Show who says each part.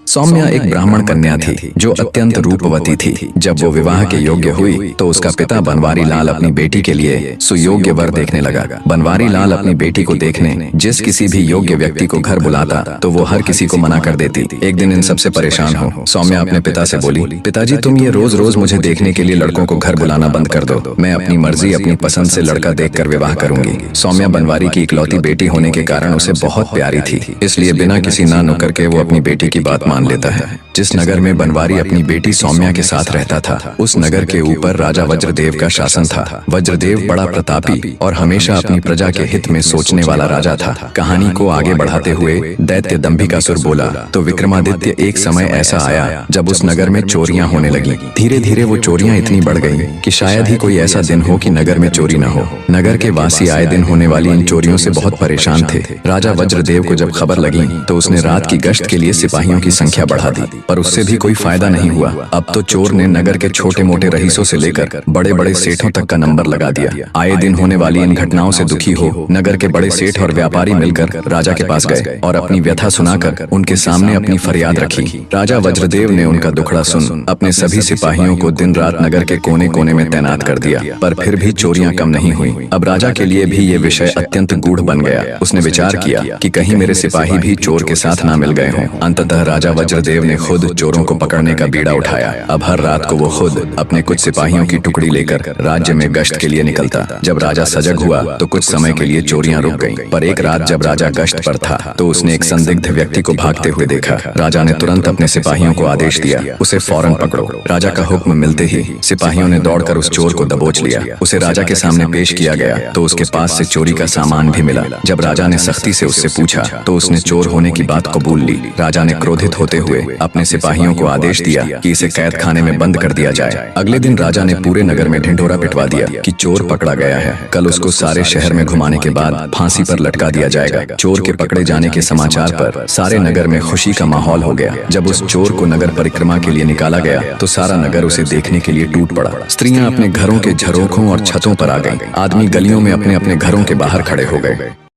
Speaker 1: सौम्या एक ब्राह्मण कन्या थी जो अत्यंत रूपवती थी। जब वो विवाह के योग्य हुई तो उसका पिता बनवारी लाल अपनी बेटी के लिए सुयोग्य वर देखने लगा। बनवारी लाल अपनी बेटी को देखने जिस किसी भी योग्य व्यक्ति को घर बुलाता तो वो हर किसी को मना कर देती। एक दिन इन सबसे परेशान हो सौम्या अपने पिता से बोली, पिताजी तुम ये रोज रोज मुझे देखने के लिए लड़कों को घर बुलाना बंद कर दो। मैं अपनी मर्जी अपनी पसंद से लड़का देखकर विवाह करूंगी। सौम्या बनवारी की इकलौती बेटी होने के कारण उसे बहुत प्यारी थी, इसलिए बिना किसी ना नुकर के वो अपनी बेटी की बात मान लेता है। जिस नगर में बनवारी अपनी बेटी सौम्या के साथ रहता था उस नगर के ऊपर राजा वज्रदेव का शासन था। वज्रदेव बड़ा प्रतापी और हमेशा अपनी प्रजा के हित में सोचने वाला राजा था। कहानी को आगे बढ़ाते हुए दैत्य दंभिकासुर बोला, तो विक्रमादित्य एक समय ऐसा आया जब उस नगर में चोरियां होने लगी। धीरे धीरे वो चोरियां इतनी बढ़ गईं कि शायद ही कोई ऐसा दिन हो कि नगर में चोरी न हो। नगर के वासी आए दिन होने वाली इन चोरियों से बहुत परेशान थे। राजा वज्रदेव को जब खबर लगी तो उसने रात की गश्त के लिए सिपाहियों की संख्या बढ़ा दी, पर उससे भी कोई फायदा नहीं हुआ। अब तो चोर ने नगर के छोटे मोटे रईसों से लेकर बड़े बड़े सेठों तक का नंबर लगा दिया। आए दिन होने वाली इन घटनाओं से दुखी हो नगर के बड़े सेठ और व्यापारी मिलकर राजा के पास गए और अपनी व्यथा सुनाकर उनके सामने अपनी फरियाद रखी। राजा वज्रदेव ने उनका दुखड़ा सुन अपने सभी सिपाहियों को दिन रात नगर के कोने कोने में तैनात कर दिया, पर फिर भी चोरियां कम नहीं हुई। अब राजा के लिए भी ये विषय अत्यंत गूढ़ बन गया। उसने विचार किया कि कहीं मेरे सिपाही भी चोर के साथ ना मिल गए हों। अंततः राजा वज्रदेव ने खुद चोरों को पकड़ने का बीड़ा उठाया। अब हर रात को वो खुद अपने कुछ सिपाहियों की टुकड़ी लेकर राज्य में गश्त के लिए निकलता। जब राजा सजग हुआ तो कुछ समय के लिए चोरियां रुक गईं, पर एक रात जब राजा गश्त पर था तो उसने एक संदिग्ध व्यक्ति को भागते हुए देखा। राजा ने तुरंत अपने सिपाहियों को आदेश दिया, उसे फौरन पकड़ो। राजा का हुक्म मिलते ही सिपाहियों ने दौड़कर उस चोर को दबोच लिया। उसे राजा के सामने पेश किया गया तो उसके पास से चोरी का सामान भी मिला। जब राजा ने सख्ती से उससे पूछा तो उसने चोर होने की बात कबूल ली। राजा ने क्रोधित होते हुए अपने सिपाहियों को आदेश दिया कि इसे कैद खाने में बंद कर दिया जाए। अगले दिन राजा ने पूरे नगर में ढिंढोरा पिटवा दिया कि चोर पकड़ा गया है। कल उसको सारे शहर में घुमाने के बाद फांसी पर लटका दिया जाएगा। चोर के पकड़े जाने के समाचार पर सारे नगर में खुशी का माहौल हो गया। जब उस चोर को नगर परिक्रमा के लिए निकाला गया तो सारा नगर उसे देखने के लिए टूट पड़ा। स्त्रियां अपने घरों के झरोखों और छतों पर आ गईं। आदमी गलियों में अपने अपने घरों के बाहर खड़े हो गए।